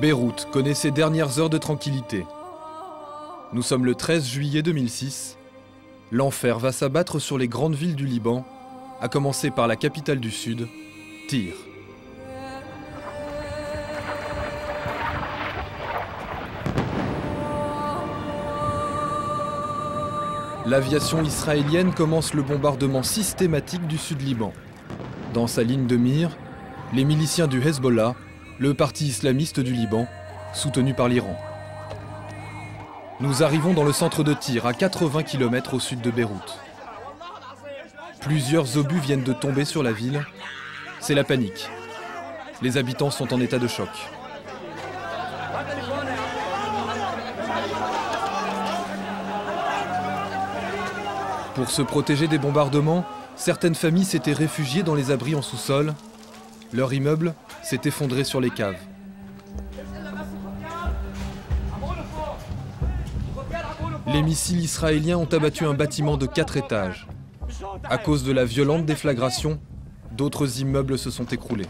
Beyrouth connaît ses dernières heures de tranquillité. Nous sommes le 13 juillet 2006. L'enfer va s'abattre sur les grandes villes du Liban, à commencer par la capitale du Sud, Tyr. L'aviation israélienne commence le bombardement systématique du Sud-Liban. Dans sa ligne de mire, les miliciens du Hezbollah, le parti islamiste du Liban, soutenu par l'Iran. Nous arrivons dans le centre de Tyr, à 80 km au sud de Beyrouth. Plusieurs obus viennent de tomber sur la ville. C'est la panique. Les habitants sont en état de choc. Pour se protéger des bombardements, certaines familles s'étaient réfugiées dans les abris en sous-sol. Leur immeuble s'est effondré sur les caves. Les missiles israéliens ont abattu un bâtiment de 4 étages. À cause de la violente déflagration, d'autres immeubles se sont écroulés.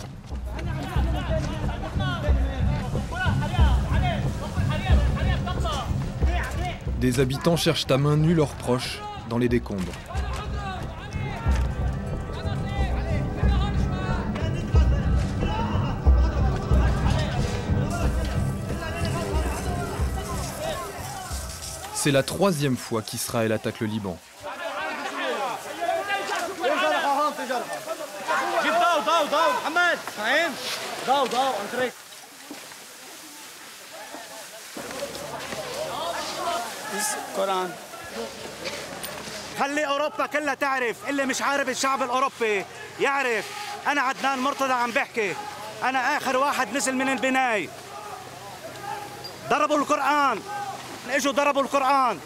Des habitants cherchent à main nue leurs proches dans les décombres. C'est la 3e fois qu'Israël attaque le Liban. خلي اوروبا كلها تعرف اللي مش عارف الشعب الاوروبي يعرف انا عدنان مرتضى عم بحكي انا اخر واحد نزل من البنايه ضربوا القران اجوا ضربوا القران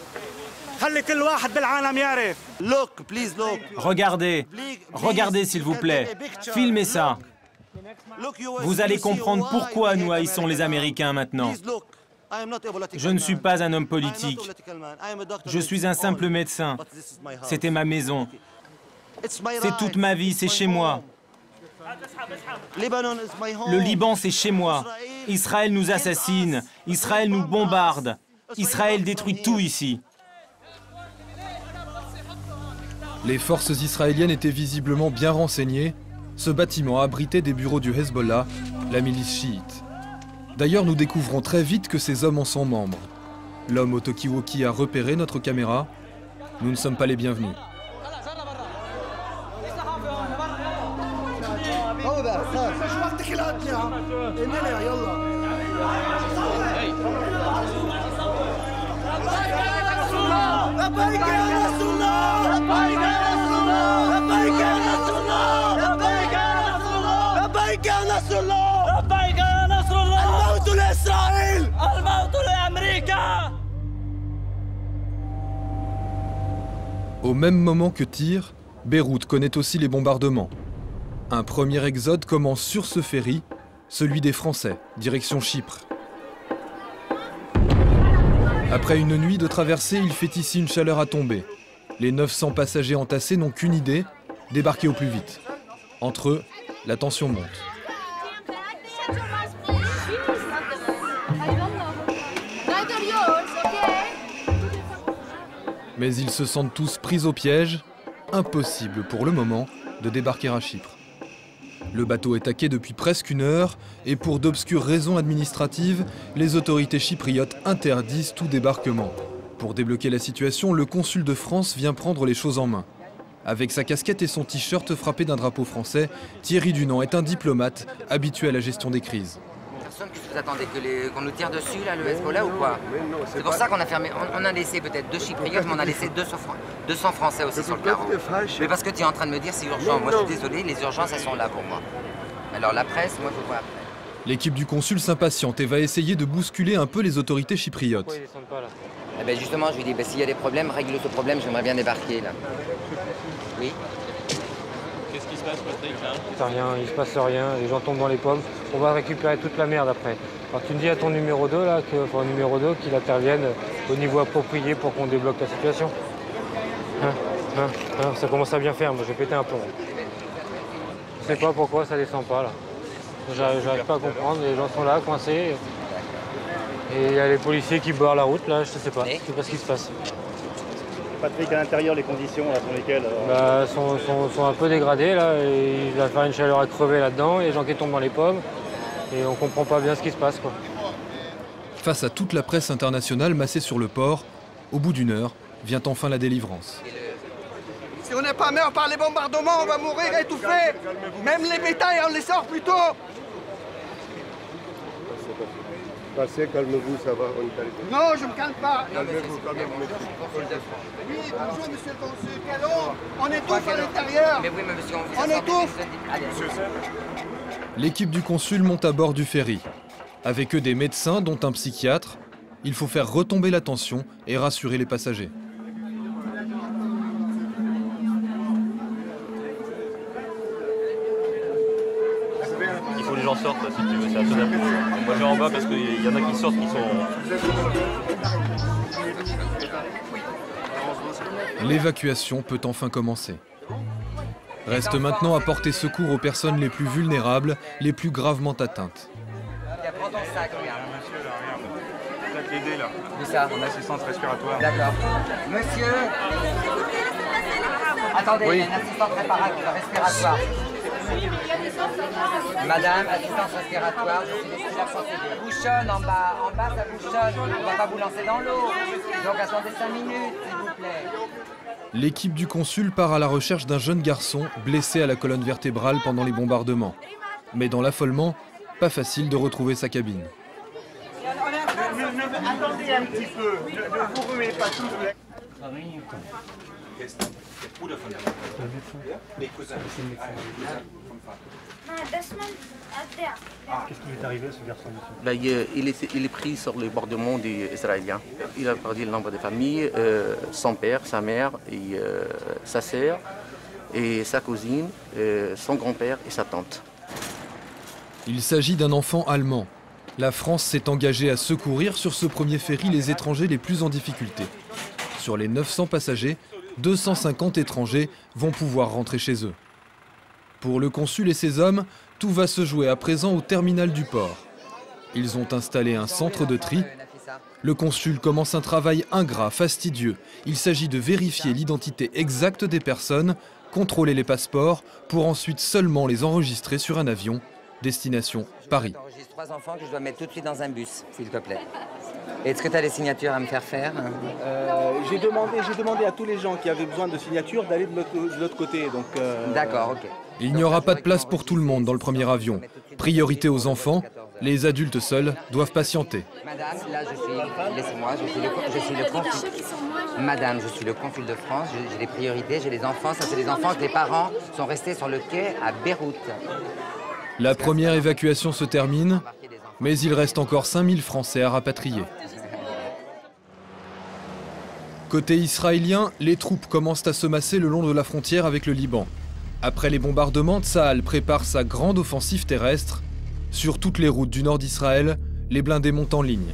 خلي كل واحد بالعالم يعرف look please look Regardez, regardez s'il vous plaît, filmez ça. Vous allez comprendre pourquoi nous haïssons les Américains maintenant. Je ne suis pas un homme politique. Je suis un simple médecin. C'était ma maison. C'est toute ma vie, c'est chez moi. Le Liban, c'est chez moi. Israël nous assassine. Israël nous bombarde. Israël détruit tout ici. Les forces israéliennes étaient visiblement bien renseignées. Ce bâtiment abritait des bureaux du Hezbollah, la milice chiite. D'ailleurs, nous découvrons très vite que ces hommes en sont membres. L'homme au talkie-walkie a repéré notre caméra. Nous ne sommes pas les bienvenus. Au même moment que Tyr, Beyrouth connaît aussi les bombardements. Un premier exode commence sur ce ferry, celui des Français, direction Chypre. Après une nuit de traversée, il fait ici une chaleur à tomber. Les 900 passagers entassés n'ont qu'une idée, débarquer au plus vite. Entre eux, la tension monte. Mais ils se sentent tous pris au piège. Impossible pour le moment de débarquer à Chypre. Le bateau est taqué depuis presque une heure et pour d'obscures raisons administratives, les autorités chypriotes interdisent tout débarquement. Pour débloquer la situation, le consul de France vient prendre les choses en main. Avec sa casquette et son t-shirt frappé d'un drapeau français, Thierry Dunant est un diplomate habitué à la gestion des crises. Qu'est-ce que vous attendez, qu'on nous tire dessus, là, le Hezbollah, ou quoi? C'est pour ça qu'on a fermé. On a laissé peut-être 2 Chypriotes, mais on a laissé 200 Français aussi sur le carreau. Mais parce que tu es en train de me dire c'est urgent. Moi, je suis désolé, les urgences, elles sont là pour moi. Alors la presse, moi, je vois après. L'équipe du consul s'impatiente et va essayer de bousculer un peu les autorités chypriotes. Pourquoi ils descendent pas, là? Eh ben justement, je lui dis, s'il y a des problèmes, règle ce problème, j'aimerais bien débarquer, là. Oui? Qu'est-ce qui se passe, Patrick, là? Rien, il se passe rien, les gens tombent dans les pommes. On va récupérer toute la merde après. Alors tu me dis à ton numéro 2 là, qu'il intervienne au niveau approprié pour qu'on débloque la situation. Ça commence à bien faire, moi j'ai pété un plomb. Je sais pas pourquoi ça descend pas là. J'arrive pas à comprendre, les gens sont là, coincés. Et il y a les policiers qui barrent la route, là, je sais pas ce qui se passe. Patrick, à l'intérieur, les conditions là, sont lesquelles sont un peu dégradées, là, et il va faire une chaleur à crever là-dedans, il y a des gens qui tombent dans les pommes, et on comprend pas bien ce qui se passe, quoi. Face à toute la presse internationale massée sur le port, au bout d'une heure, vient enfin la délivrance. Si on n'est pas mort par les bombardements, on va mourir étouffés. Même les bétails, on les sort plus tôt. Passez, calmez-vous, ça va, on est allé. Non, je ne me calme pas. Calmez-vous, calmez-vous. Oui, bonjour, monsieur le consul. Quel on étouffe à l'intérieur. Mais oui, mais monsieur, on étouffe. L'équipe du consul monte à bord du ferry. Avec eux des médecins, dont un psychiatre, il faut faire retomber la tension et rassurer les passagers. Il faut que les gens sortent, là, si tu veux, c'est intenable. Moi je vais en bas parce qu'il y en a qui sortent qui sont... L'évacuation peut enfin commencer. Reste maintenant à porter secours aux personnes les plus vulnérables, les plus gravement atteintes. Prends ton sac, regarde. Monsieur, là, regarde. T'as l'aider, là. Où ça? En assistance respiratoire. D'accord. Monsieur. Attendez, il y a une assistante respiratoire. Madame, assistance respiratoire, je suis ici la procédure. Bouchonne en bas ça bouchonne. On ne va pas vous lancer dans l'eau. Donc attendez 5 minutes, s'il vous plaît. L'équipe du consul part à la recherche d'un jeune garçon blessé à la colonne vertébrale pendant les bombardements. Mais dans l'affolement, pas facile de retrouver sa cabine. Attendez un petit peu, ne vous remuez pas tous. Qu'est-ce qui lui est arrivé à ce garçon, monsieur? Il est pris sur les bordements des Israéliens. Il a perdu le nombre de familles, son père, sa mère, et, sa sœur, et sa cousine, son grand-père et sa tante. Il s'agit d'un enfant allemand. La France s'est engagée à secourir sur ce premier ferry les étrangers les plus en difficulté. Sur les 900 passagers, 250 étrangers vont pouvoir rentrer chez eux. Pour le consul et ses hommes, tout va se jouer à présent au terminal du port. Ils ont installé un centre de tri. Le consul commence un travail ingrat, fastidieux. Il s'agit de vérifier l'identité exacte des personnes, contrôler les passeports, pour ensuite seulement les enregistrer sur un avion. Destination Paris. J'enregistre 3 enfants que je dois mettre tout de suite dans un bus, s'il te plaît. Est-ce que tu as des signatures à me faire faire? J'ai demandé à tous les gens qui avaient besoin de signatures d'aller de l'autre côté. D'accord, ok. Il n'y aura pas de place pour tout le monde dans le premier avion. Priorité aux enfants, les adultes seuls doivent patienter. Madame, là je suis, laissez-moi, je suis le consul. Madame, je suis le consul de France, j'ai des priorités, j'ai les enfants, ça c'est les enfants que les parents sont restés sur le quai à Beyrouth. La première évacuation se termine, mais il reste encore 5000 Français à rapatrier. Côté israélien, les troupes commencent à se masser le long de la frontière avec le Liban. Après les bombardements, Tsahal prépare sa grande offensive terrestre. Sur toutes les routes du nord d'Israël, les blindés montent en ligne.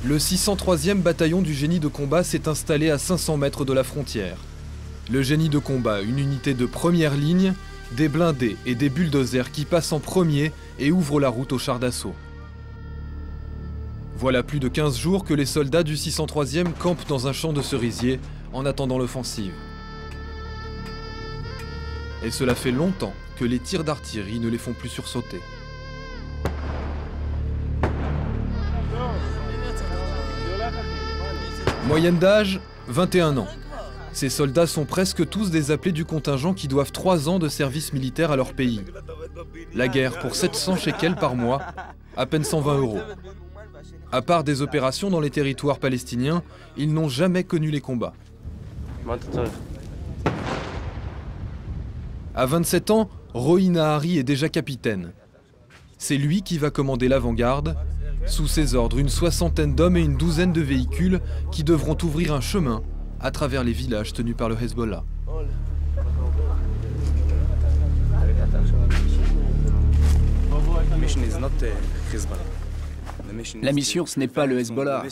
Le 603e bataillon du génie de combat s'est installé à 500 mètres de la frontière. Le génie de combat, une unité de première ligne, des blindés et des bulldozers qui passent en premier et ouvrent la route aux chars d'assaut. Voilà plus de 15 jours que les soldats du 603e campent dans un champ de cerisiers en attendant l'offensive. Et cela fait longtemps que les tirs d'artillerie ne les font plus sursauter. Moyenne d'âge, 21 ans. Ces soldats sont presque tous des appelés du contingent qui doivent 3 ans de service militaire à leur pays. La guerre pour 700 shekels par mois, à peine 120 €. À part des opérations dans les territoires palestiniens, ils n'ont jamais connu les combats. À 27 ans, Roy Nahari est déjà capitaine. C'est lui qui va commander l'avant-garde. Sous ses ordres, une soixantaine d'hommes et une douzaine de véhicules qui devront ouvrir un chemin à travers les villages tenus par le Hezbollah. La mission, ce n'est pas le Hezbollah.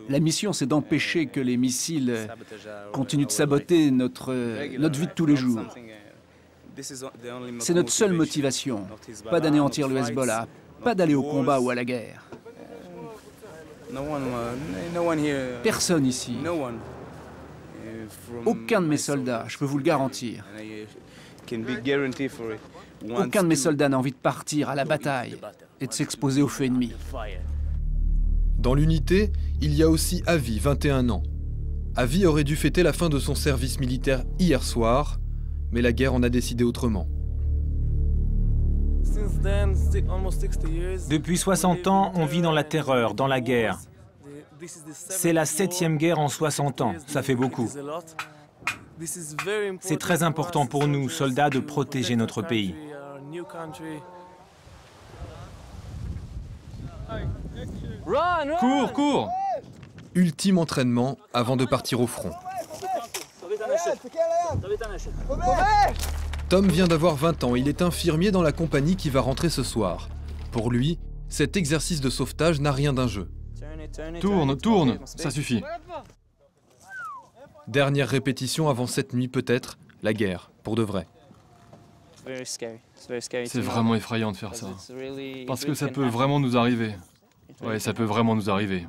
La mission, c'est d'empêcher que les missiles continuent de saboter notre vie de tous les jours. C'est notre seule motivation. Pas d'anéantir le Hezbollah, pas d'aller au combat ou à la guerre. Personne ici, aucun de mes soldats, je peux vous le garantir. Aucun de mes soldats n'a envie de partir à la bataille et de s'exposer au feu ennemi. Dans l'unité, il y a aussi Avi, 21 ans. Avi aurait dû fêter la fin de son service militaire hier soir, mais la guerre en a décidé autrement. Depuis 60 ans, on vit dans la terreur, dans la guerre. C'est la 7e guerre en 60 ans, ça fait beaucoup. C'est très important pour nous, soldats, de protéger notre pays. Cours, cours! Ultime entraînement avant de partir au front. Tom vient d'avoir 20 ans, il est infirmier dans la compagnie qui va rentrer ce soir. Pour lui, cet exercice de sauvetage n'a rien d'un jeu. Tourne, tourne, ça suffit. Dernière répétition avant cette nuit peut-être, la guerre, pour de vrai. C'est vraiment effrayant de faire ça. Parce que ça peut vraiment nous arriver. Ouais, ça peut vraiment nous arriver.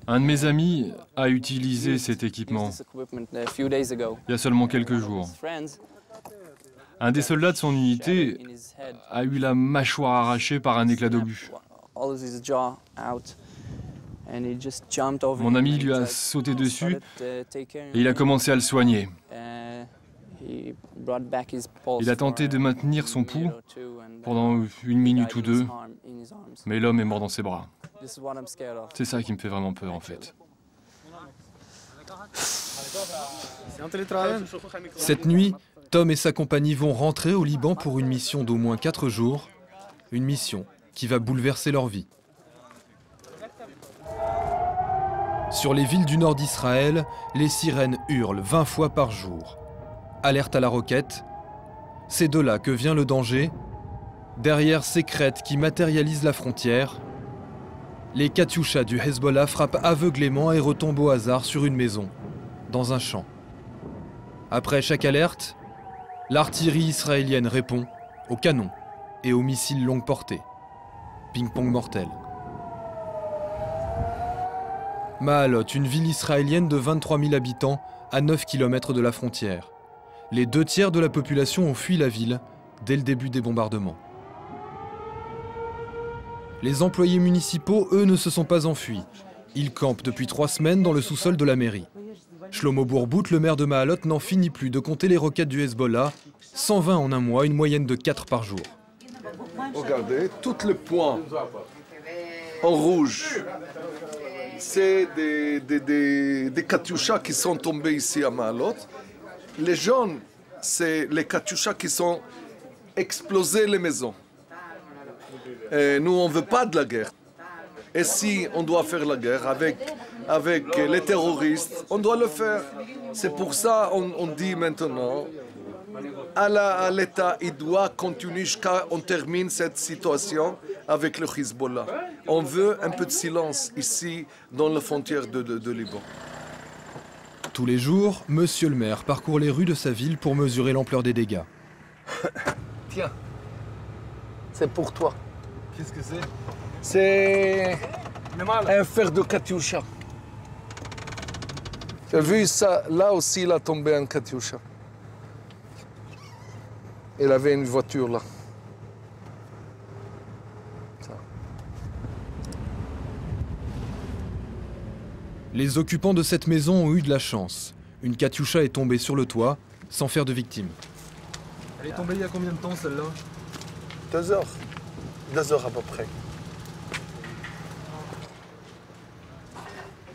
Un de mes amis a utilisé cet équipement il y a seulement quelques jours. Un des soldats de son unité a eu la mâchoire arrachée par un éclat d'obus. Mon ami lui a sauté dessus et il a commencé à le soigner. Il a tenté de maintenir son pouls pendant 1 minute ou 2, mais l'homme est mort dans ses bras. C'est ça qui me fait vraiment peur en fait. Cette nuit, Tom et sa compagnie vont rentrer au Liban pour une mission d'au moins 4 jours. Une mission qui va bouleverser leur vie. Sur les villes du nord d'Israël, les sirènes hurlent 20 fois par jour. Alerte à la roquette. C'est de là que vient le danger. Derrière ces crêtes qui matérialisent la frontière, les Katyushas du Hezbollah frappent aveuglément et retombent au hasard sur une maison, dans un champ. Après chaque alerte, l'artillerie israélienne répond aux canons et aux missiles longue portée. Ping-pong mortel. Ma'alot, une ville israélienne de 23 000 habitants à 9 km de la frontière. Les 2 tiers de la population ont fui la ville dès le début des bombardements. Les employés municipaux, eux, ne se sont pas enfuis. Ils campent depuis 3 semaines dans le sous-sol de la mairie. Shlomo Bourbout, le maire de Ma'alot, n'en finit plus de compter les roquettes du Hezbollah. 120 en un mois, une moyenne de 4 par jour. Regardez, tous les points en rouge, c'est des Katyushas qui sont tombés ici à Ma'alot. Les jaunes, c'est les Katyushas qui sont explosés les maisons. Et nous, on ne veut pas de la guerre. Et si on doit faire la guerre avec les terroristes, on doit le faire. C'est pour ça qu'on dit maintenant, à l'État, il doit continuer jusqu'à on termine cette situation avec le Hezbollah. On veut un peu de silence ici, dans la frontière de Liban. Tous les jours, monsieur le maire parcourt les rues de sa ville pour mesurer l'ampleur des dégâts. Tiens, c'est pour toi. Qu'est-ce que c'est? C'est un fer de Katyusha. Tu as vu ça? Là aussi, il a tombé un Katyusha. Il avait une voiture là. Ça. Les occupants de cette maison ont eu de la chance. Une Katyusha est tombée sur le toit, sans faire de victime. Elle est tombée il y a combien de temps, celle-là? 2 heures. 2 heures à peu près.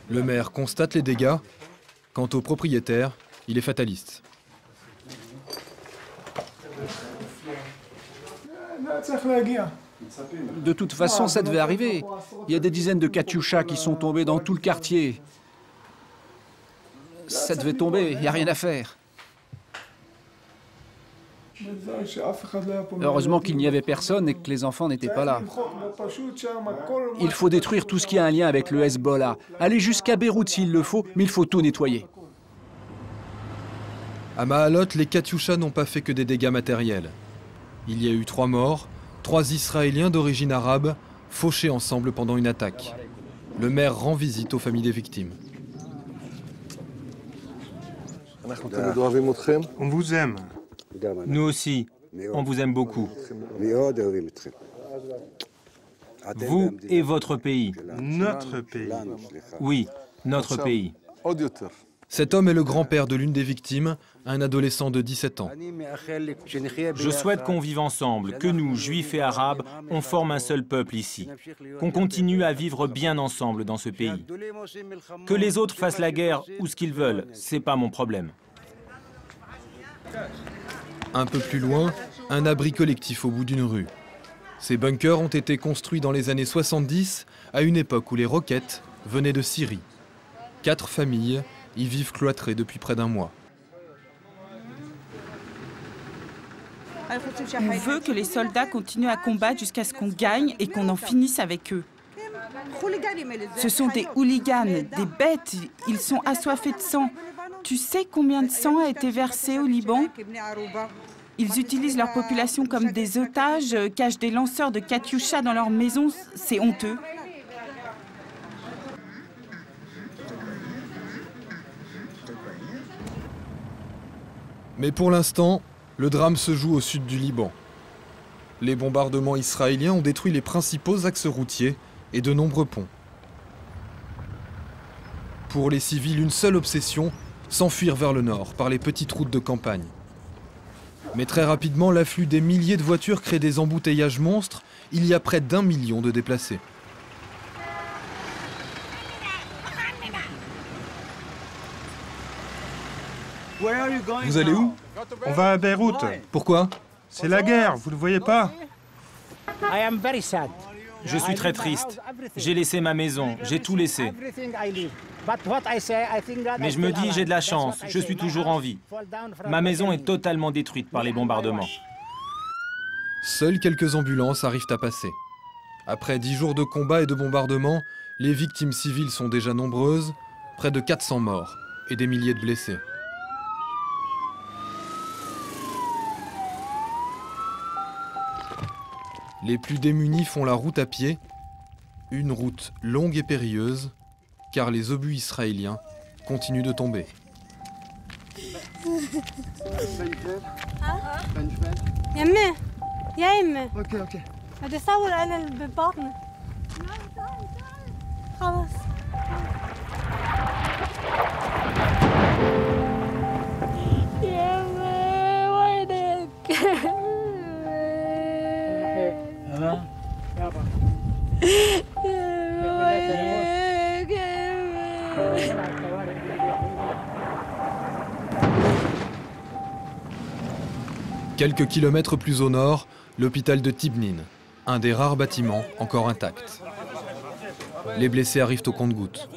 Le maire constate les dégâts. Quant au propriétaire, il est fataliste. De toute façon, ça devait arriver. Il y a des dizaines de Katyushas qui sont tombés dans tout le quartier. Ça devait tomber, il n'y a rien à faire. Heureusement qu'il n'y avait personne et que les enfants n'étaient pas là. Il faut détruire tout ce qui a un lien avec le Hezbollah. Aller jusqu'à Beyrouth s'il le faut, mais il faut tout nettoyer. À Ma'alot, les Katyushas n'ont pas fait que des dégâts matériels. Il y a eu 3 morts, 3 Israéliens d'origine arabe, fauchés ensemble pendant une attaque. Le maire rend visite aux familles des victimes. On vous aime. Nous aussi, on vous aime beaucoup. Vous et votre pays. Notre pays. Oui, notre pays. Cet homme est le grand-père de l'une des victimes, un adolescent de 17 ans. Je souhaite qu'on vive ensemble, que nous, juifs et arabes, on forme un seul peuple ici. Qu'on continue à vivre bien ensemble dans ce pays. Que les autres fassent la guerre ou ce qu'ils veulent, c'est pas mon problème. Un peu plus loin, un abri collectif au bout d'une rue. Ces bunkers ont été construits dans les années 70, à une époque où les roquettes venaient de Syrie. 4 familles y vivent cloîtrées depuis près d'1 mois. On veut que les soldats continuent à combattre jusqu'à ce qu'on gagne et qu'on en finisse avec eux. Ce sont des hooligans, des bêtes, ils sont assoiffés de sang. Tu sais combien de sang a été versé au Liban? Ils utilisent leur population comme des otages, cachent des lanceurs de Katyusha dans leurs maisons, c'est honteux. Mais pour l'instant, le drame se joue au sud du Liban. Les bombardements israéliens ont détruit les principaux axes routiers et de nombreux ponts. Pour les civils, une seule obsession, s'enfuir vers le nord par les petites routes de campagne. Mais très rapidement, l'afflux des milliers de voitures crée des embouteillages monstres. Il y a près d'1 million de déplacés. Vous allez où? On va à Beyrouth. Pourquoi? C'est la guerre, vous ne le voyez pas? Je suis très triste. J'ai laissé ma maison, j'ai tout laissé. Mais je me dis, j'ai de la chance, je suis toujours en vie. Ma maison est totalement détruite par les bombardements. Seules quelques ambulances arrivent à passer. Après 10 jours de combats et de bombardements, les victimes civiles sont déjà nombreuses, près de 400 morts et des milliers de blessés. Les plus démunis font la route à pied, une route longue et périlleuse, car les obus israéliens continuent de tomber. Quelques kilomètres plus au nord, l'hôpital de Tibnin, un des rares bâtiments encore intacts. Les blessés arrivent au compte-gouttes.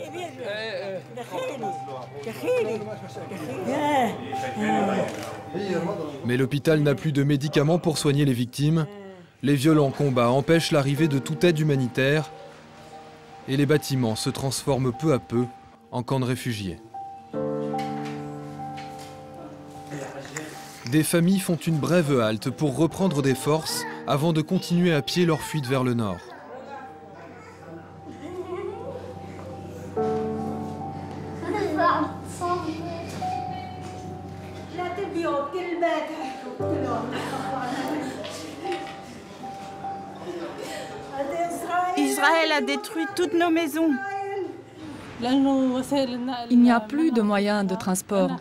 Mais l'hôpital n'a plus de médicaments pour soigner les victimes. Les violents combats empêchent l'arrivée de toute aide humanitaire et les bâtiments se transforment peu à peu en camps de réfugiés. Des familles font une brève halte pour reprendre des forces avant de continuer à pied leur fuite vers le nord. Israël a détruit toutes nos maisons. Il n'y a plus de moyens de transport.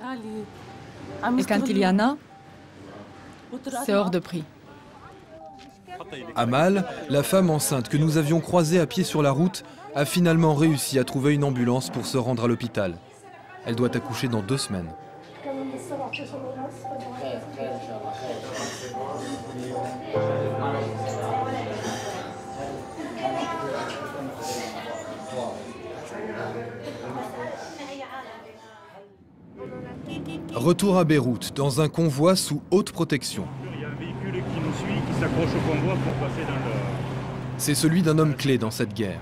Et quand il y en a, c'est hors de prix. Amal, la femme enceinte que nous avions croisée à pied sur la route, a finalement réussi à trouver une ambulance pour se rendre à l'hôpital. Elle doit accoucher dans 2 semaines. Retour à Beyrouth, dans un convoi sous haute protection. s'accrochent au convoi pour passer dans le... C'est celui d'un homme clé dans cette guerre.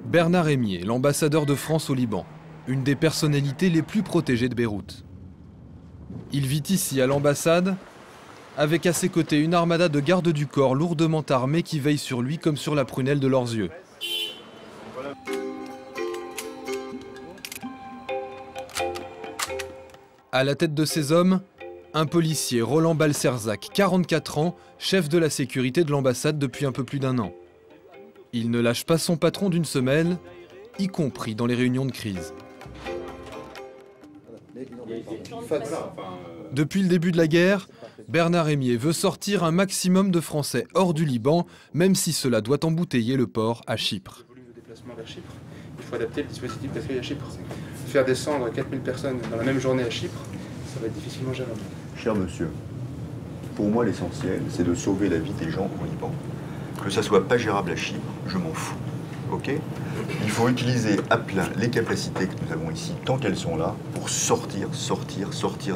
Bernard Rémier, l'ambassadeur de France au Liban, une des personnalités les plus protégées de Beyrouth. Il vit ici à l'ambassade, avec à ses côtés une armada de gardes du corps lourdement armés qui veillent sur lui comme sur la prunelle de leurs yeux. À la tête de ces hommes, un policier, Roland Balcerzac, 44 ans, chef de la sécurité de l'ambassade depuis un peu plus d'1 an. Il ne lâche pas son patron d'une semelle, y compris dans les réunions de crise. Depuis le début de la guerre, Bernard Rémier veut sortir un maximum de Français hors du Liban, même si cela doit embouteiller le port à Chypre. Il faut adapter le dispositif d'accueil à Chypre. Faire descendre 4000 personnes dans la même journée à Chypre, ça va être difficilement gérable. Cher monsieur, pour moi l'essentiel, c'est de sauver la vie des gens au Liban. Que ça soit pas gérable à Chypre, je m'en fous. Ok ? Il faut utiliser à plein les capacités que nous avons ici, tant qu'elles sont là, pour sortir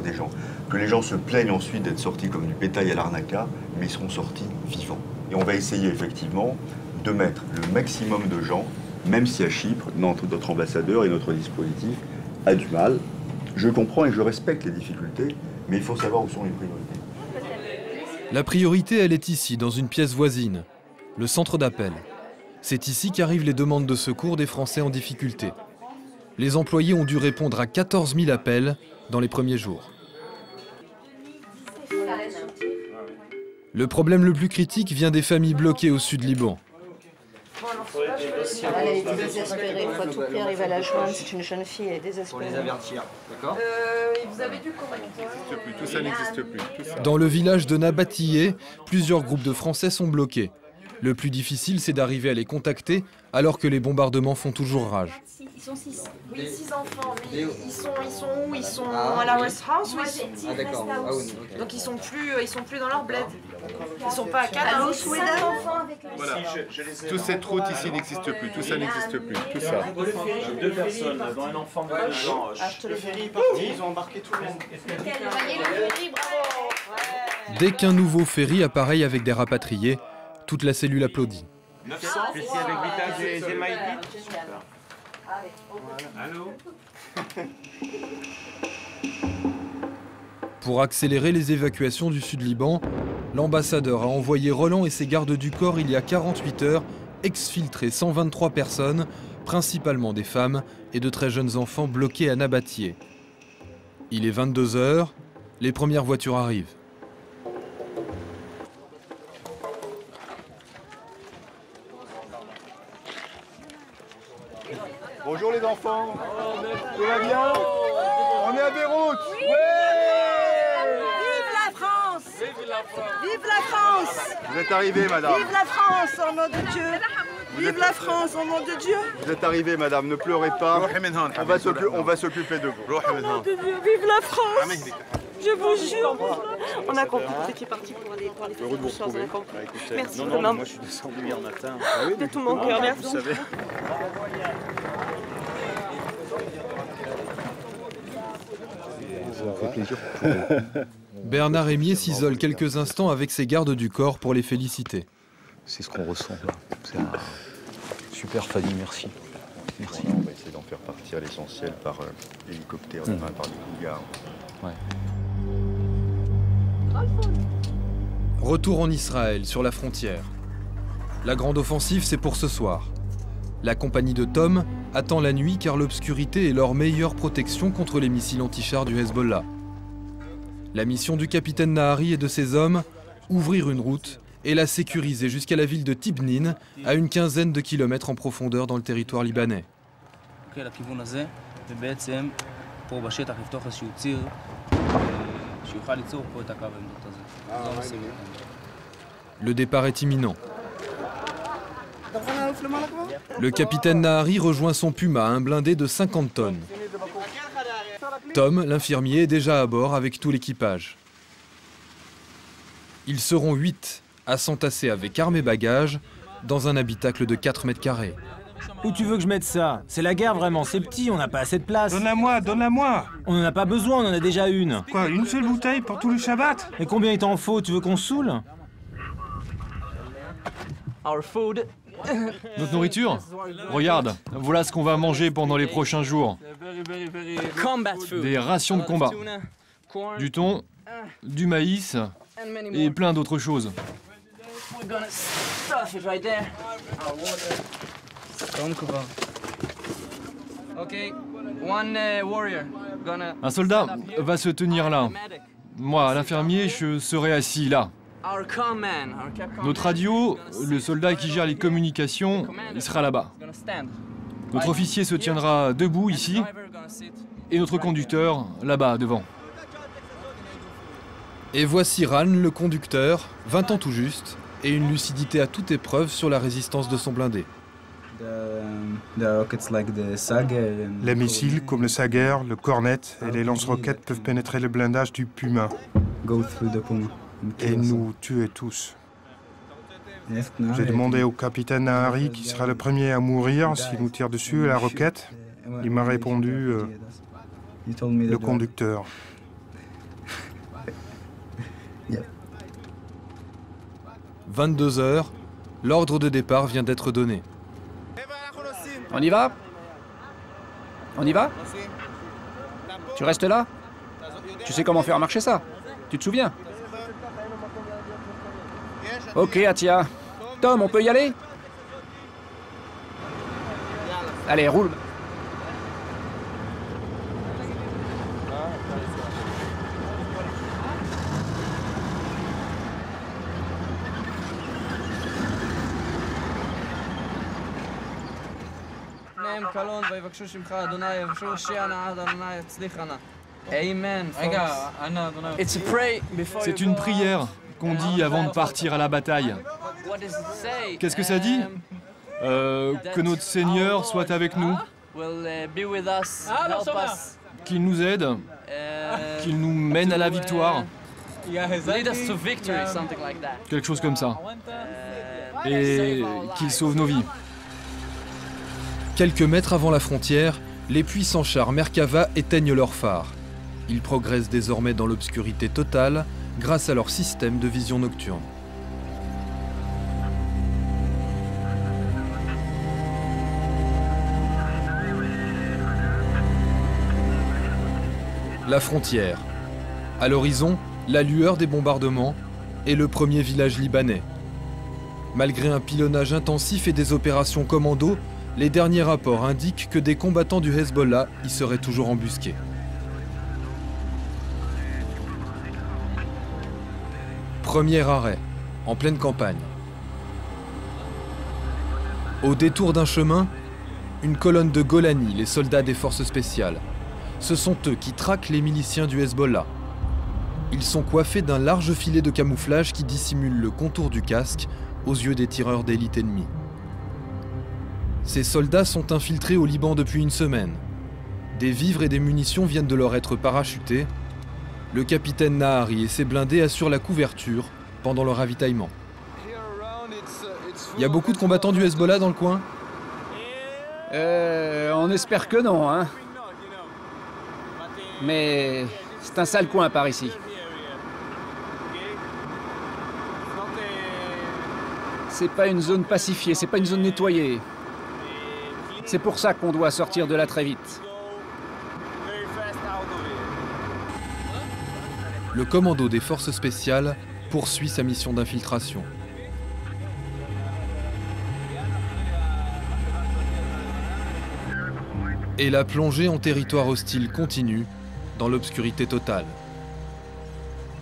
des gens. Que les gens se plaignent ensuite d'être sortis comme du bétail à l'arnaca, mais ils seront sortis vivants. Et on va essayer effectivement de mettre le maximum de gens, même si à Chypre, notre ambassadeur et notre dispositif a du mal. Je comprends et je respecte les difficultés, mais il faut savoir où sont les priorités. La priorité, elle est ici, dans une pièce voisine, le centre d'appel. C'est ici qu'arrivent les demandes de secours des Français en difficulté. Les employés ont dû répondre à 14 000 appels dans les premiers jours. Le problème le plus critique vient des familles bloquées au sud Liban. Elle est désespérée, il faut à tout prix arriver à la joindre, c'est une jeune fille, elle est désespérée. Pour les avertir, d'accord Vous avez dû comment? Tout ça n'existe plus. Tout ça. Dans le village de Nabatillé, plusieurs groupes de Français sont bloqués. Le plus difficile, c'est d'arriver à les contacter alors que les bombardements font toujours rage. Ils sont 6. Oui, 6 enfants. Mais ils sont où? Ils sont à la rest house? Ah d'accord. Ah, oui, okay. Donc ils sont plus dans leur bled. Ils sont pas à 4 enfants. Voilà. Toute cette route ici n'existe plus. Tout ça n'existe plus. Tout ça. 2 personnes, dont un enfant de 2 ans. Le ferry est parti, ils ont embarqué tout le monde. Dès qu'un nouveau ferry apparaît avec des rapatriés, toute la cellule applaudit. 900, ici avec Vital et Zemaïdi. Allô. Pour accélérer les évacuations du Sud-Liban, l'ambassadeur a envoyé Roland et ses gardes du corps il y a 48 heures exfiltrer 123 personnes, principalement des femmes et de très jeunes enfants bloqués à Nabatillé. Il est 22 h, les premières voitures arrivent. Bonjour les enfants. Tout va bien? On est à Beyrouth. Oui. Vive la France. Vive la France. Vous êtes arrivée, madame. Vive la France, au nom de Dieu. Vive la France, au nom de Dieu. Vous êtes arrivée, madame, ne pleurez pas. On va s'occuper de vous. Au nom de Dieu, vive la France. Je vous jure. On a compris que vous étiez parti pour aller faire quelque chose. On a compris. Merci vraiment. Moi je suis descendu hier matin. De tout mon cœur, merci. Vous savez. Bernard Rémier s'isole quelques instants avec ses gardes du corps pour les féliciter. C'est ce qu'on ressent. C'est un super Fanny, merci. Merci. On va essayer d'en faire partir l'essentiel par hélicoptère, demain par des cougards. Ouais. Retour en Israël, sur la frontière. La grande offensive, c'est pour ce soir. La compagnie de Tom attend la nuit car l'obscurité est leur meilleure protection contre les missiles anti-chars du Hezbollah. La mission du capitaine Nahari et de ses hommes, ouvrir une route et la sécuriser jusqu'à la ville de Tibnin, à une quinzaine de kilomètres en profondeur dans le territoire libanais. Le départ est imminent. Le capitaine Nahari rejoint son Puma, un blindé de 50 tonnes. Tom, l'infirmier, est déjà à bord avec tout l'équipage. Ils seront 8 à s'entasser avec armes et bagages dans un habitacle de 4 mètres carrés. Où tu veux que je mette ça? C'est la guerre vraiment, c'est petit, on n'a pas assez de place. Donne-la-moi, donne-la-moi. On n'en a pas besoin, on en a déjà une. Quoi, une seule bouteille pour tout le Shabbat? Et combien il t'en faut? Tu veux qu'on se saoule? Notre nourriture? Regarde, voilà ce qu'on va manger pendant les prochains jours. Des rations de combat. Du thon, du maïs et plein d'autres choses. Un soldat va se tenir là. Moi, l'infirmier, je serai assis là. Notre radio, le soldat qui gère les communications, il sera là-bas. Notre officier se tiendra debout ici, et notre conducteur là-bas, devant. Et voici Ran, le conducteur, 20 ans tout juste, et une lucidité à toute épreuve sur la résistance de son blindé. Les missiles comme le Sager, le Cornet et les lance-roquettes peuvent pénétrer le blindage du Puma et nous tuer tous. J'ai demandé au capitaine Nahari qui sera le premier à mourir s'il nous tire dessus à la roquette. Il m'a répondu le conducteur. 22 heures, l'ordre de départ vient d'être donné. On y va? On y va? Tu restes là? Tu sais comment faire marcher ça? Tu te souviens? Ok, Atia. Tom, on peut y aller? Allez, roule. C'est une prière qu'on dit avant de partir à la bataille. Qu'est-ce que ça dit? Que notre Seigneur soit avec nous, qu'il nous aide, qu'il nous mène à la victoire. Quelque chose comme ça. Et qu'il sauve nos vies. Quelques mètres avant la frontière, les puissants chars Merkava éteignent leurs phares. Ils progressent désormais dans l'obscurité totale grâce à leur système de vision nocturne. La frontière. À l'horizon, la lueur des bombardements et le premier village libanais. Malgré un pilonnage intensif et des opérations commando, les derniers rapports indiquent que des combattants du Hezbollah y seraient toujours embusqués. Premier arrêt, en pleine campagne. Au détour d'un chemin, une colonne de Golani, les soldats des forces spéciales. Ce sont eux qui traquent les miliciens du Hezbollah. Ils sont coiffés d'un large filet de camouflage qui dissimule le contour du casque aux yeux des tireurs d'élite ennemis. Ces soldats sont infiltrés au Liban depuis une semaine. Des vivres et des munitions viennent de leur être parachutés. Le capitaine Nahari et ses blindés assurent la couverture pendant le ravitaillement. Il y a beaucoup de combattants du Hezbollah dans le coin? On espère que non, hein. Mais c'est un sale coin par ici. C'est pas une zone pacifiée, c'est pas une zone nettoyée. C'est pour ça qu'on doit sortir de là très vite. Le commando des forces spéciales poursuit sa mission d'infiltration. Et la plongée en territoire hostile continue, dans l'obscurité totale.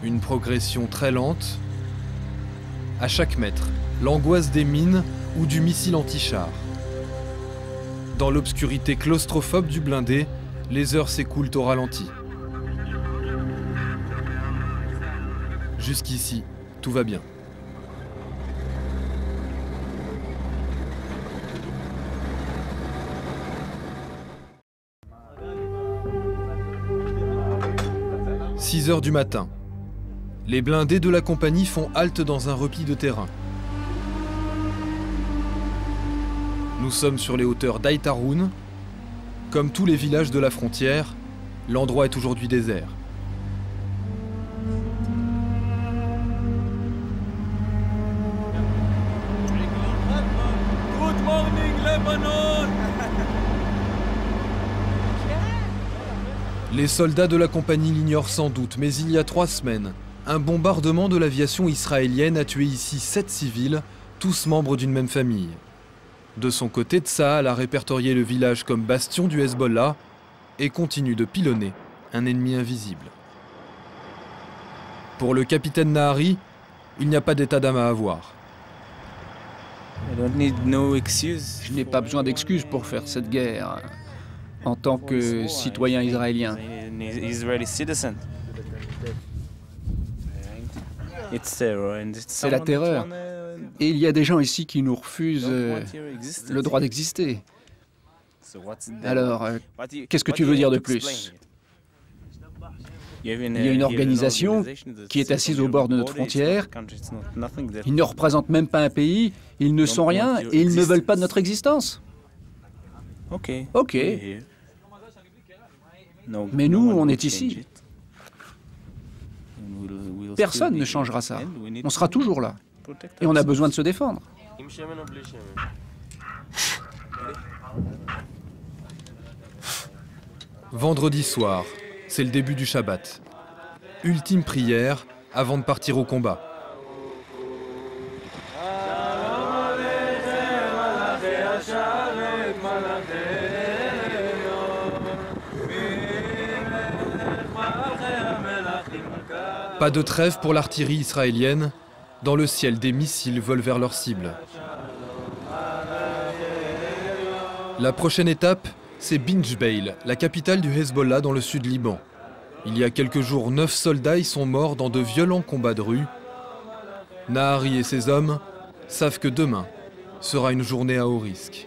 Une progression très lente. À chaque mètre, l'angoisse des mines ou du missile anti-char. Dans l'obscurité claustrophobe du blindé, les heures s'écoulent au ralenti. Jusqu'ici, tout va bien. « 6 heures du matin. Les blindés de la compagnie font halte dans un repli de terrain. Nous sommes sur les hauteurs d'Aïtaroun. Comme tous les villages de la frontière, l'endroit est aujourd'hui désert. Good morning, Lebanon! Les soldats de la compagnie l'ignorent sans doute, mais il y a 3 semaines, un bombardement de l'aviation israélienne a tué ici 7 civils, tous membres d'une même famille. De son côté, Tsahal a répertorié le village comme bastion du Hezbollah et continue de pilonner un ennemi invisible. Pour le capitaine Nahari, il n'y a pas d'état d'âme à avoir. Je n'ai pas besoin d'excuses pour faire cette guerre en tant que citoyen israélien. C'est la terreur. Et il y a des gens ici qui nous refusent le droit d'exister. Alors, qu'est-ce que tu veux dire de plus? Il y a une organisation qui est assise au bord de notre frontière. Ils ne représentent même pas un pays, ils ne sont rien et ils ne veulent pas de notre existence. Ok. Mais nous, on est ici. Personne ne changera ça. On sera toujours là. Et on a besoin de se défendre. Vendredi soir, c'est le début du Shabbat. Ultime prière avant de partir au combat. Pas de trêve pour l'artillerie israélienne. Dans le ciel, des missiles volent vers leur cible. La prochaine étape, c'est Binjbeil, la capitale du Hezbollah dans le sud Liban. Il y a quelques jours, 9 soldats y sont morts dans de violents combats de rue. Nahari et ses hommes savent que demain sera une journée à haut risque.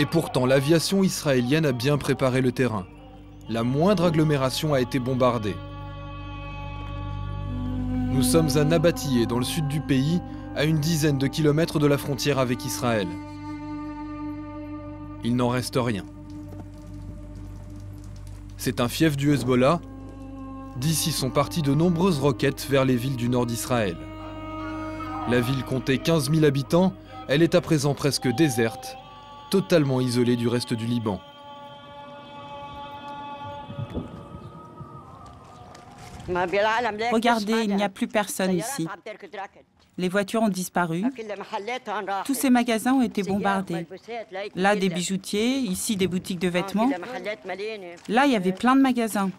Et pourtant, l'aviation israélienne a bien préparé le terrain. La moindre agglomération a été bombardée. Nous sommes à Nabatiyeh, dans le sud du pays, à une dizaine de kilomètres de la frontière avec Israël. Il n'en reste rien. C'est un fief du Hezbollah. D'ici sont parties de nombreuses roquettes vers les villes du nord d'Israël. La ville comptait 15 000 habitants, elle est à présent presque déserte, totalement isolée du reste du Liban. Regardez, il n'y a plus personne ici. Les voitures ont disparu. Tous ces magasins ont été bombardés. Là, des bijoutiers, ici, des boutiques de vêtements. Là, il y avait plein de magasins.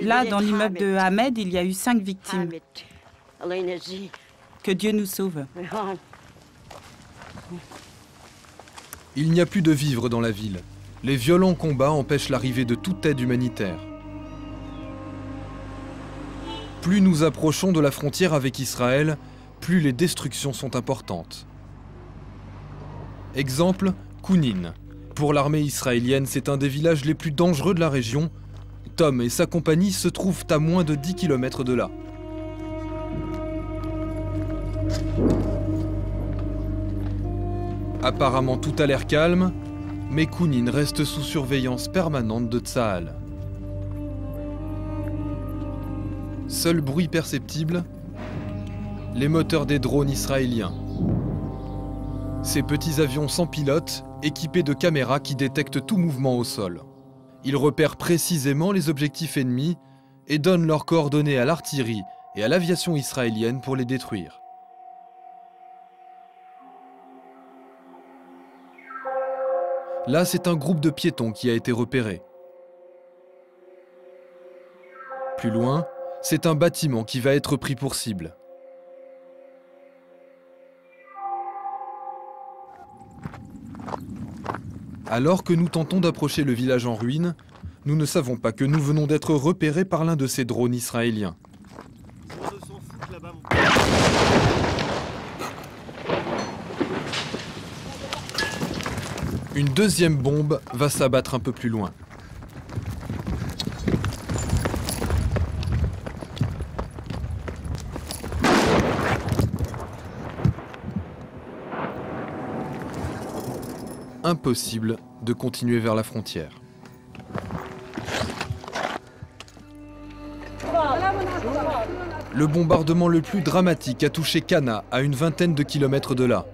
Là, dans l'immeuble de Ahmed, il y a eu 5 victimes. Que Dieu nous sauve. Il n'y a plus de vivres dans la ville. Les violents combats empêchent l'arrivée de toute aide humanitaire. Plus nous approchons de la frontière avec Israël, plus les destructions sont importantes. Exemple, Kounin. Pour l'armée israélienne, c'est un des villages les plus dangereux de la région. Tom et sa compagnie se trouvent à moins de 10 km de là. Apparemment tout a l'air calme, mais Kounin reste sous surveillance permanente de Tsahal. Seul bruit perceptible, les moteurs des drones israéliens. Ces petits avions sans pilote, équipés de caméras qui détectent tout mouvement au sol. Ils repèrent précisément les objectifs ennemis et donnent leurs coordonnées à l'artillerie et à l'aviation israélienne pour les détruire. Là, c'est un groupe de piétons qui a été repéré. Plus loin, c'est un bâtiment qui va être pris pour cible. Alors que nous tentons d'approcher le village en ruine, nous ne savons pas que nous venons d'être repérés par l'un de ces drones israéliens. Une deuxième bombe va s'abattre un peu plus loin. Impossible de continuer vers la frontière. Le bombardement le plus dramatique a touché Cana, à une vingtaine de kilomètres de là.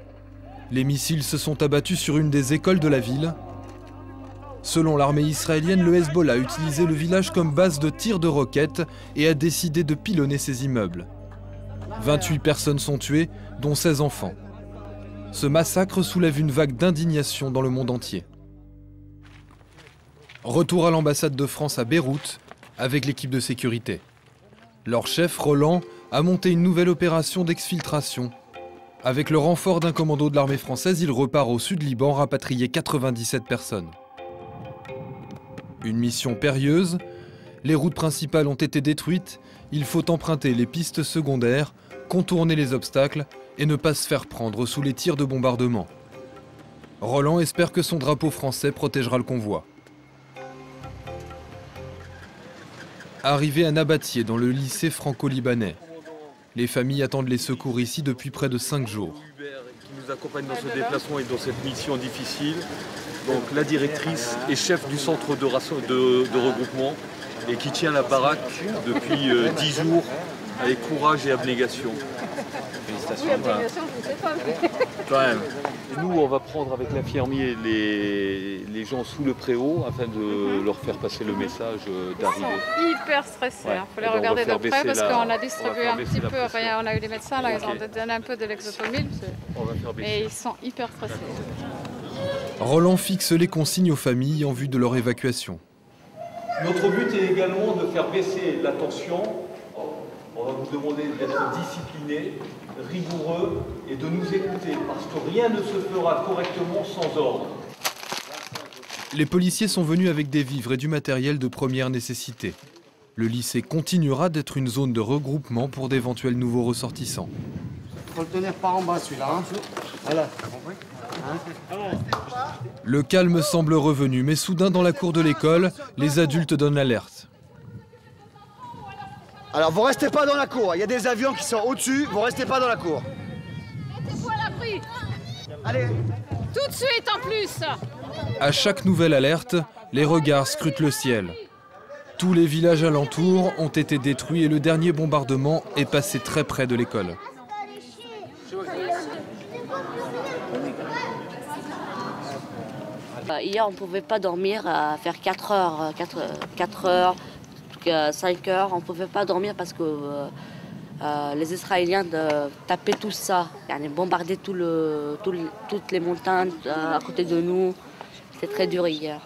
Les missiles se sont abattus sur une des écoles de la ville. Selon l'armée israélienne, le Hezbollah a utilisé le village comme base de tir de roquettes et a décidé de pilonner ses immeubles. 28 personnes sont tuées, dont 16 enfants. Ce massacre soulève une vague d'indignation dans le monde entier. Retour à l'ambassade de France à Beyrouth avec l'équipe de sécurité. Leur chef, Roland, a monté une nouvelle opération d'exfiltration. Avec le renfort d'un commando de l'armée française, il repart au sud Liban rapatrier 97 personnes. Une mission périlleuse, les routes principales ont été détruites, il faut emprunter les pistes secondaires, contourner les obstacles et ne pas se faire prendre sous les tirs de bombardement. Roland espère que son drapeau français protégera le convoi. Arrivé à Nabatieh, dans le lycée franco-libanais. Les familles attendent les secours ici depuis près de 5 jours. Qui nous accompagne dans ce déplacement et dans cette mission difficile. Donc la directrice et chef du centre de regroupement et qui tient la baraque depuis 10 jours avec courage et abnégation. Félicitations. Oui, abnégation, je ne sais pas. Mais... Quand même. Nous, on va prendre avec l'infirmier les gens sous le préau afin de leur faire passer le message d'arrivée. Ils sont hyper stressés. Il faut les regarder de près parce qu'on a distribué un petit peu. On a eu des médecins, là, ils ont donné un peu de l'exotomil. Mais ils sont hyper stressés. Roland fixe les consignes aux familles en vue de leur évacuation. Notre but est également de faire baisser la tension. On va vous demander d'être discipliné, rigoureux et de nous écouter parce que rien ne se fera correctement sans ordre. Les policiers sont venus avec des vivres et du matériel de première nécessité. Le lycée continuera d'être une zone de regroupement pour d'éventuels nouveaux ressortissants. Il faut le tenir par en bas celui-là. Hein. Voilà. Le calme semble revenu, mais soudain dans la cour de l'école, les adultes donnent l'alerte. Alors vous restez pas dans la cour, il y a des avions qui sont au-dessus, vous restez pas dans la cour. Mettez-vous à l'abri. Allez. Tout de suite en plus. À chaque nouvelle alerte, les regards scrutent le ciel. Tous les villages alentours ont été détruits et le dernier bombardement est passé très près de l'école. Hier, on ne pouvait pas dormir, faire 4 heures, 5 heures. On ne pouvait pas dormir parce que les Israéliens tapaient tout ça. Ils bombardaient toutes les montagnes à côté de nous. C'était très dur hier.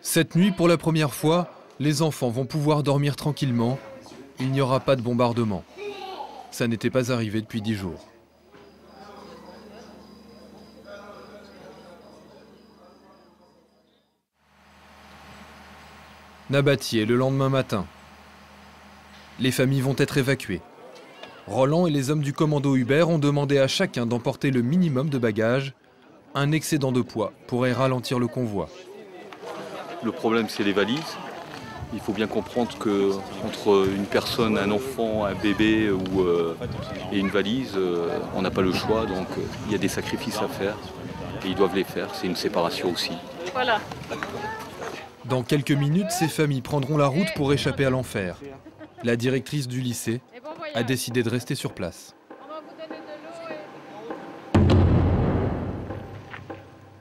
Cette nuit, pour la première fois, les enfants vont pouvoir dormir tranquillement. Il n'y aura pas de bombardement. Ça n'était pas arrivé depuis 10 jours. Nabatieh, le lendemain matin. Les familles vont être évacuées. Roland et les hommes du commando Hubert ont demandé à chacun d'emporter le minimum de bagages. Un excédent de poids pourrait ralentir le convoi. Le problème, c'est les valises. Il faut bien comprendre qu'entre une personne, un enfant, un bébé et une valise, on n'a pas le choix. Donc il y a des sacrifices à faire et ils doivent les faire. C'est une séparation aussi. Voilà. Dans quelques minutes, ces familles prendront la route pour échapper à l'enfer. La directrice du lycée a décidé de rester sur place.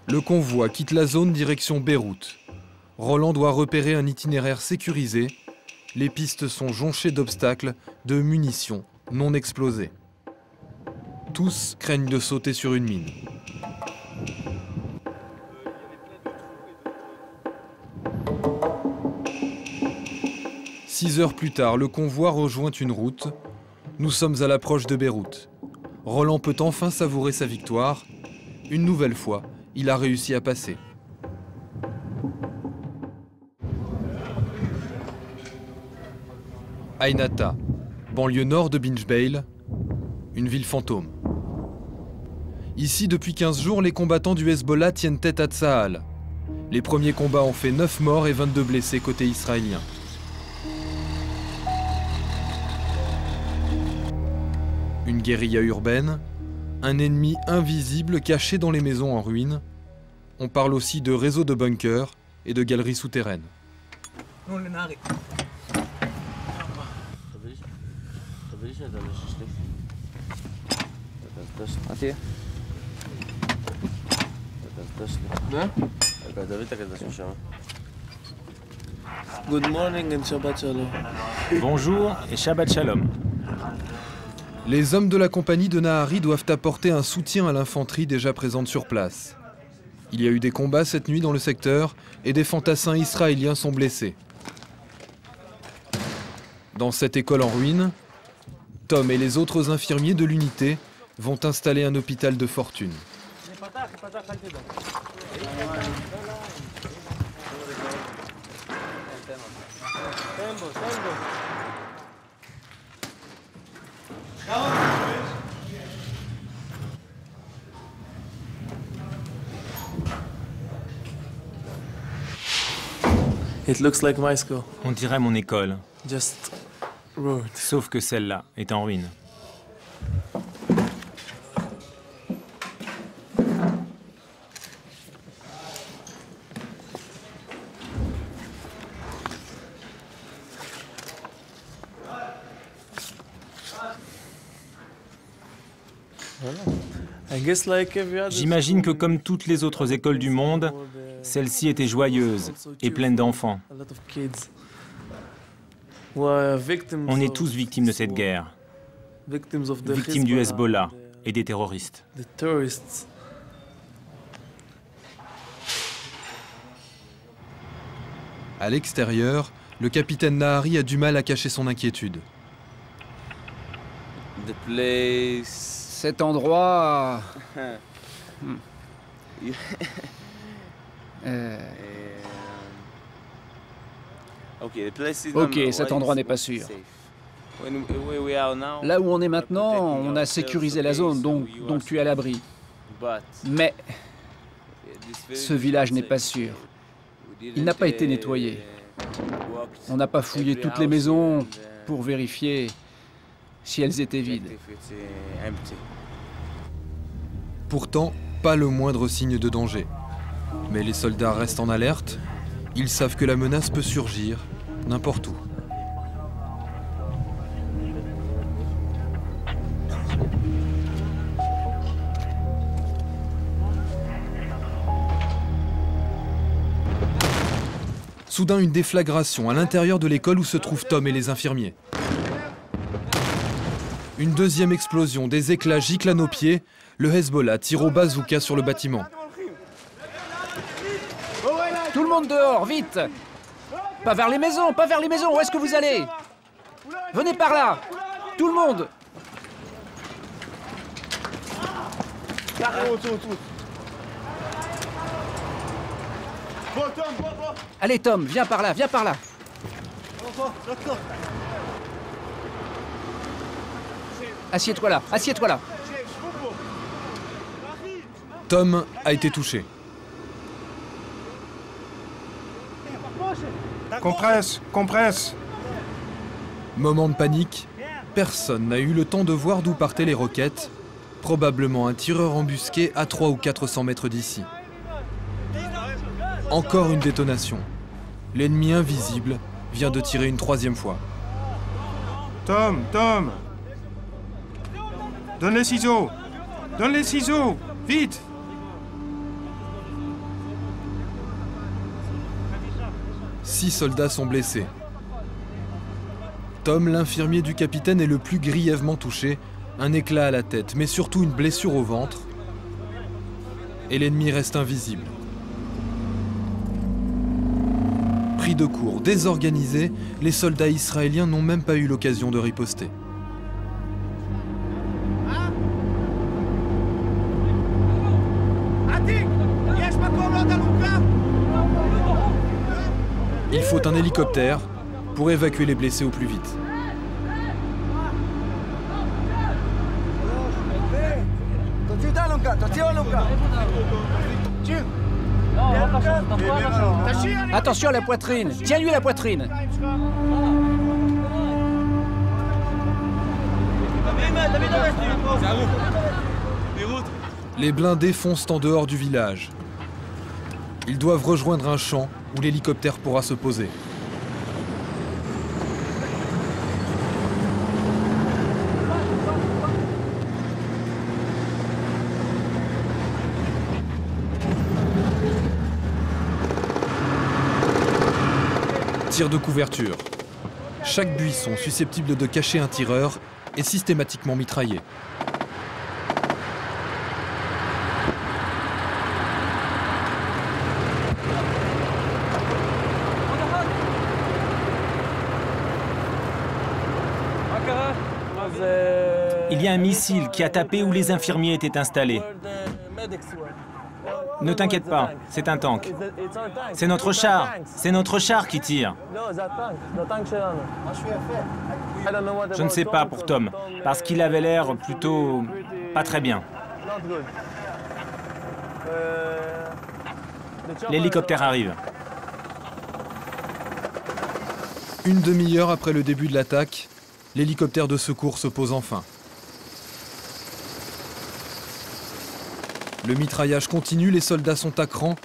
Le convoi quitte la zone direction Beyrouth. Roland doit repérer un itinéraire sécurisé. Les pistes sont jonchées d'obstacles, de munitions non explosées. Tous craignent de sauter sur une mine. Six heures plus tard, le convoi rejoint une route. Nous sommes à l'approche de Beyrouth. Roland peut enfin savourer sa victoire. Une nouvelle fois, il a réussi à passer. Ainata, banlieue nord de Binjbeil, une ville fantôme. Ici, depuis 15 jours, les combattants du Hezbollah tiennent tête à Tsahal. Les premiers combats ont fait 9 morts et 22 blessés côté israélien. Une guérilla urbaine, un ennemi invisible caché dans les maisons en ruine. On parle aussi de réseaux de bunkers et de galeries souterraines. Good morning and Shabbat Shalom. Bonjour et Shabbat Shalom. Les hommes de la compagnie de Nahari doivent apporter un soutien à l'infanterie déjà présente sur place. Il y a eu des combats cette nuit dans le secteur et des fantassins israéliens sont blessés. Dans cette école en ruine, Tom et les autres infirmiers de l'unité vont installer un hôpital de fortune. It looks like my school. On dirait mon école. Just ruined. Sauf que celle-là est en ruine. J'imagine que comme toutes les autres écoles du monde, celle-ci était joyeuse et pleine d'enfants. On est tous victimes de cette guerre, victimes du Hezbollah et des terroristes. À l'extérieur, le capitaine Nahari a du mal à cacher son inquiétude. Cet endroit... Ok, cet endroit n'est pas sûr. Là où on est maintenant, on a sécurisé la zone, donc tu es à l'abri. Mais ce village n'est pas sûr. Il n'a pas été nettoyé. On n'a pas fouillé toutes les maisons pour vérifier si elles étaient vides. Pourtant, pas le moindre signe de danger. Mais les soldats restent en alerte. Ils savent que la menace peut surgir n'importe où. Soudain, une déflagration à l'intérieur de l'école où se trouvent Tom et les infirmiers. Une deuxième explosion, des éclats giclent à nos pieds. Le Hezbollah tire au bazooka sur le bâtiment. Tout le monde dehors, vite! Pas vers les maisons, pas vers les maisons, où est-ce que vous allez? Venez par là! Tout le monde! Allez Tom, viens par là, viens par là! Assieds-toi là, assieds-toi là! Tom a été touché. Compresse, compresse. Moment de panique, personne n'a eu le temps de voir d'où partaient les roquettes. Probablement un tireur embusqué à 300 ou 400 mètres d'ici. Encore une détonation. L'ennemi invisible vient de tirer une troisième fois. Tom, Tom! Donne les ciseaux! Donne les ciseaux! Vite! Six soldats sont blessés. Tom, l'infirmier du capitaine, est le plus grièvement touché. Un éclat à la tête, mais surtout une blessure au ventre. Et l'ennemi reste invisible. Pris de court, désorganisés, les soldats israéliens n'ont même pas eu l'occasion de riposter. Il faut un hélicoptère pour évacuer les blessés au plus vite. Attention à la poitrine. Tiens-lui la poitrine. Les blindés foncent en dehors du village. Ils doivent rejoindre un champ où l'hélicoptère pourra se poser. Tir de couverture. Chaque buisson susceptible de cacher un tireur est systématiquement mitraillé. Il y a un missile qui a tapé où les infirmiers étaient installés. Ne t'inquiète pas, c'est un tank. C'est notre char qui tire. Je ne sais pas pour Tom, parce qu'il avait l'air plutôt pas très bien. L'hélicoptère arrive. Une demi-heure après le début de l'attaque, l'hélicoptère de secours se pose enfin. Le mitraillage continue, les soldats sont à cran.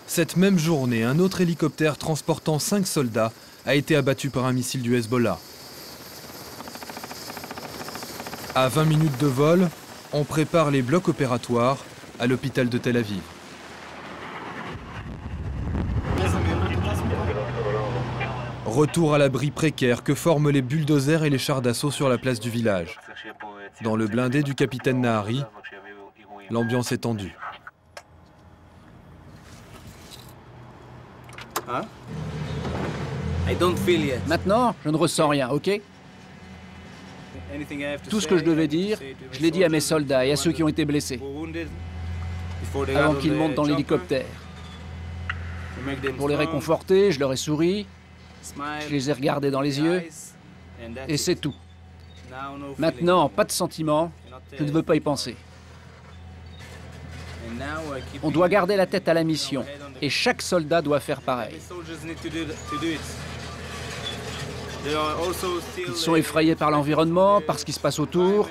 Cette même journée, un autre hélicoptère transportant 5 soldats a été abattu par un missile du Hezbollah. À 20 minutes de vol, on prépare les blocs opératoires à l'hôpital de Tel Aviv. Retour à l'abri précaire que forment les bulldozers et les chars d'assaut sur la place du village. Dans le blindé du capitaine Nahari, l'ambiance est tendue. Maintenant, je ne ressens rien, ok? Tout ce que je devais dire, je l'ai dit à mes soldats et à ceux qui ont été blessés, avant qu'ils montent dans l'hélicoptère. Pour les réconforter, je leur ai souri, je les ai regardés dans les yeux, et c'est tout. Maintenant, pas de sentiment, je ne veux pas y penser. On doit garder la tête à la mission, et chaque soldat doit faire pareil. Ils sont effrayés par l'environnement, par ce qui se passe autour.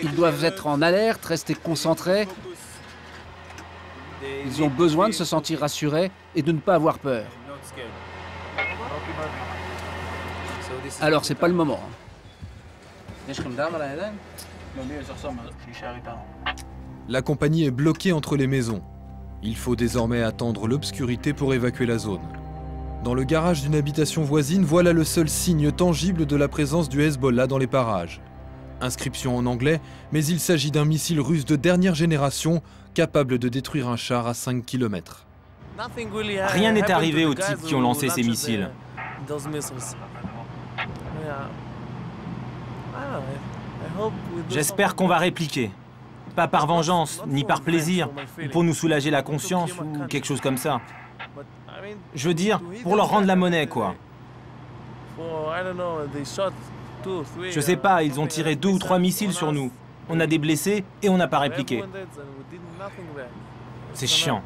Ils doivent être en alerte, rester concentrés. Ils ont besoin de se sentir rassurés et de ne pas avoir peur. Alors, c'est pas le moment. La compagnie est bloquée entre les maisons. Il faut désormais attendre l'obscurité pour évacuer la zone. Dans le garage d'une habitation voisine, voilà le seul signe tangible de la présence du Hezbollah dans les parages. Inscription en anglais, mais il s'agit d'un missile russe de dernière génération capable de détruire un char à 5 km. Rien n'est arrivé aux types qui ont lancé ces missiles. J'espère qu'on va répliquer. Pas par vengeance, ni par plaisir, ou pour nous soulager la conscience, ou quelque chose comme ça. Je veux dire, pour leur rendre la monnaie, quoi. Je sais pas, ils ont tiré 2 ou 3 missiles sur nous. On a des blessés et on n'a pas répliqué. C'est chiant.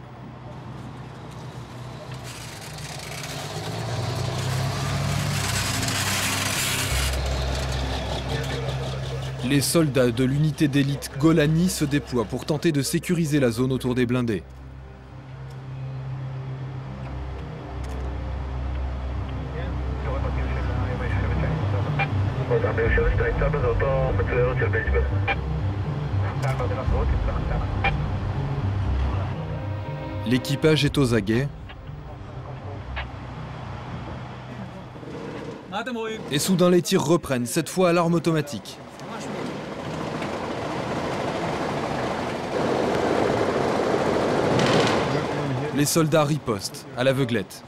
Les soldats de l'unité d'élite Golani se déploient pour tenter de sécuriser la zone autour des blindés. L'équipage est aux aguets. Et soudain les tirs reprennent, cette fois à l'arme automatique. Les soldats ripostent, à l'aveuglette.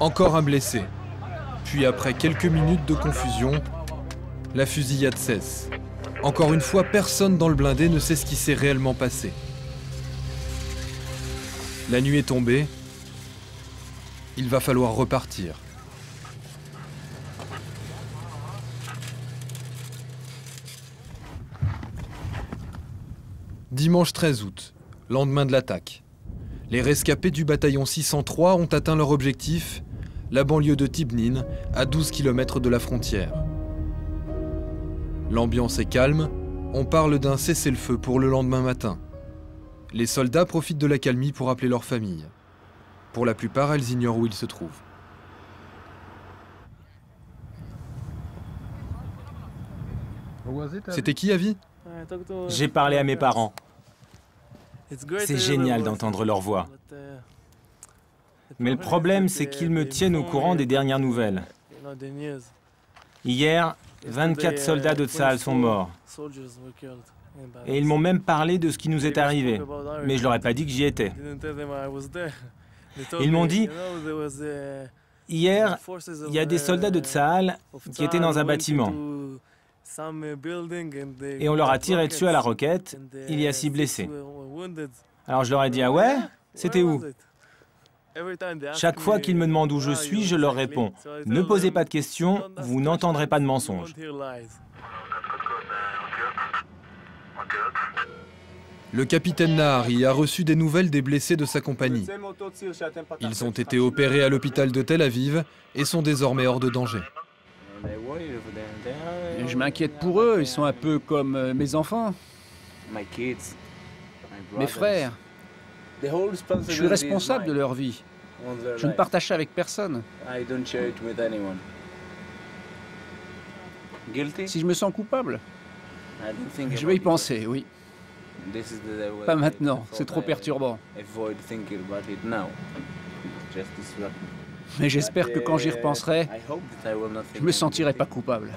Encore un blessé. Puis après quelques minutes de confusion, la fusillade cesse. Encore une fois, personne dans le blindé ne sait ce qui s'est réellement passé. La nuit est tombée. Il va falloir repartir. Dimanche 13 août, lendemain de l'attaque. Les rescapés du bataillon 603 ont atteint leur objectif, la banlieue de Tibnin, à 12 km de la frontière. L'ambiance est calme, on parle d'un cessez-le-feu pour le lendemain matin. Les soldats profitent de l'accalmie pour appeler leur famille. Pour la plupart, elles ignorent où ils se trouvent. C'était qui, Avi? J'ai parlé à mes parents. C'est génial d'entendre leur voix. Mais le problème, c'est qu'ils me tiennent au courant des dernières nouvelles. Hier, 24 soldats de Tsahal sont morts. Et ils m'ont même parlé de ce qui nous est arrivé. Mais je leur ai pas dit que j'y étais. Ils m'ont dit, hier, il y a des soldats de Tsahal qui étaient dans un bâtiment. Et on leur a tiré dessus à la roquette, il y a 6 blessés. Alors je leur ai dit, ah ouais? C'était où? Chaque fois qu'ils me demandent où je suis, je leur réponds, ne posez pas de questions, vous n'entendrez pas de mensonges. Le capitaine Nahari a reçu des nouvelles des blessés de sa compagnie. Ils ont été opérés à l'hôpital de Tel Aviv et sont désormais hors de danger. Je m'inquiète pour eux, ils sont un peu comme mes enfants. Mes frères. Je suis responsable de leur vie. Je ne partage ça avec personne. Si je me sens coupable, je vais y penser, oui. Pas maintenant, c'est trop perturbant. Mais j'espère que quand j'y repenserai, je me sentirai pas coupable.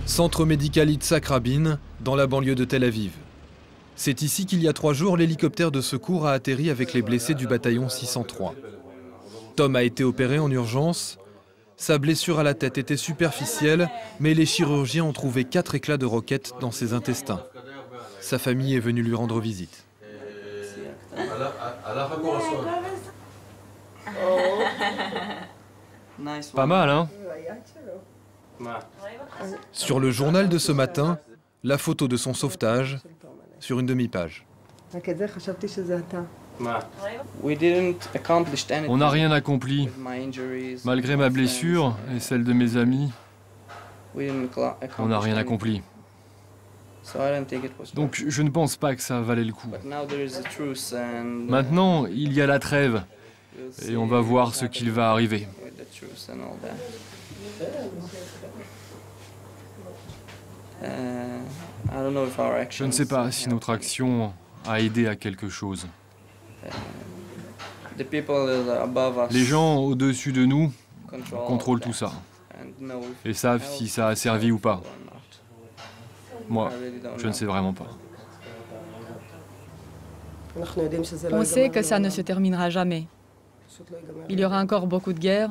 Centre médical Yitzhak Rabin, dans la banlieue de Tel Aviv. C'est ici qu'il y a 3 jours, l'hélicoptère de secours a atterri avec les blessés du bataillon 603. Tom a été opéré en urgence. Sa blessure à la tête était superficielle, mais les chirurgiens ont trouvé 4 éclats de roquettes dans ses intestins. Sa famille est venue lui rendre visite. Pas mal, hein? Sur le journal de ce matin, la photo de son sauvetage sur une demi-page. On n'a rien accompli. Malgré ma blessure et celle de mes amis, on n'a rien accompli. Donc je ne pense pas que ça valait le coup. Maintenant, il y a la trêve et on va voir ce qu'il va arriver. Je ne sais pas si notre action a aidé à quelque chose. Les gens au-dessus de nous contrôlent tout ça et savent si ça a servi ou pas. Moi, je ne sais vraiment pas. On sait que ça ne se terminera jamais. Il y aura encore beaucoup de guerres,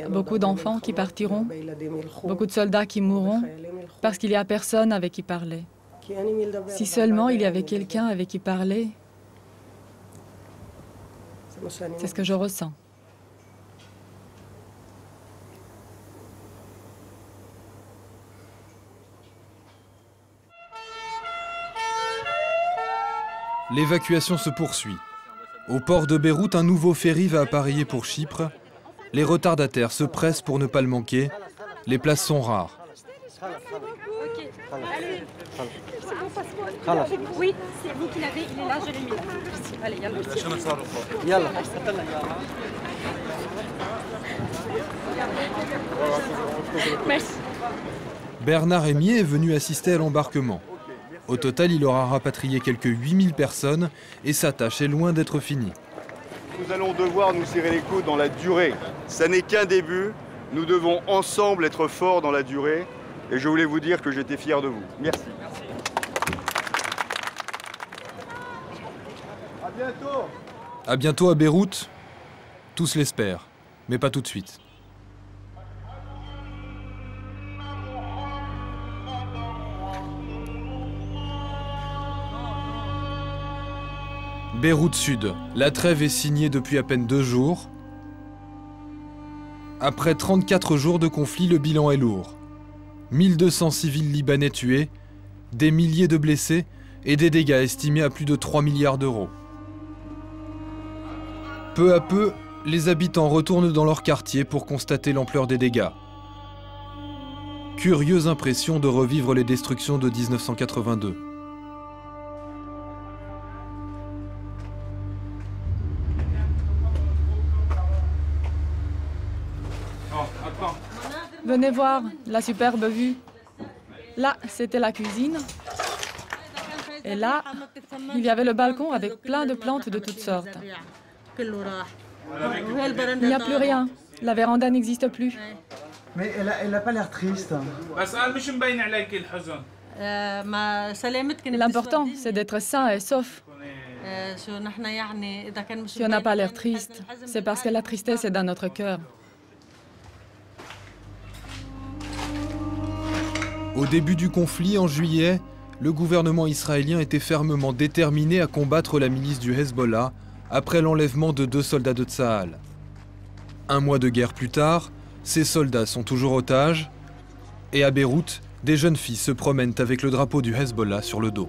beaucoup d'enfants qui partiront, beaucoup de soldats qui mourront, parce qu'il n'y a personne avec qui parler. Si seulement il y avait quelqu'un avec qui parler, c'est ce que je ressens. L'évacuation se poursuit. Au port de Beyrouth, un nouveau ferry va appareiller pour Chypre. Les retardataires se pressent pour ne pas le manquer. Les places sont rares. Oui, c'est vous qui l'avez, il est là, je l'ai mis là. Allez, yallah. Merci. Bernard Rémier est venu assister à l'embarquement. Au total, il aura rapatrié quelques 8000 personnes et sa tâche est loin d'être finie. Nous allons devoir nous serrer les coudes dans la durée. Ça n'est qu'un début. Nous devons ensemble être forts dans la durée et je voulais vous dire que j'étais fier de vous. Merci. À bientôt. À bientôt à Beyrouth. Tous l'espèrent, mais pas tout de suite. Beyrouth Sud. La trêve est signée depuis à peine 2 jours. Après 34 jours de conflit, le bilan est lourd. 1200 civils libanais tués, des milliers de blessés et des dégâts estimés à plus de 3 milliards d'euros. Peu à peu, les habitants retournent dans leur quartier pour constater l'ampleur des dégâts. Curieuse impression de revivre les destructions de 1982. Venez voir la superbe vue. Là, c'était la cuisine. Et là, il y avait le balcon avec plein de plantes de toutes sortes. Il n'y a plus rien. La véranda n'existe plus. Mais elle n'a pas l'air triste. L'important, c'est d'être sain et sauf. Si on n'a pas l'air triste, c'est parce que la tristesse est dans notre cœur. Au début du conflit, en juillet, le gouvernement israélien était fermement déterminé à combattre la milice du Hezbollah après l'enlèvement de 2 soldats de Tsahal. 1 mois de guerre plus tard, ces soldats sont toujours otages et à Beyrouth, des jeunes filles se promènent avec le drapeau du Hezbollah sur le dos.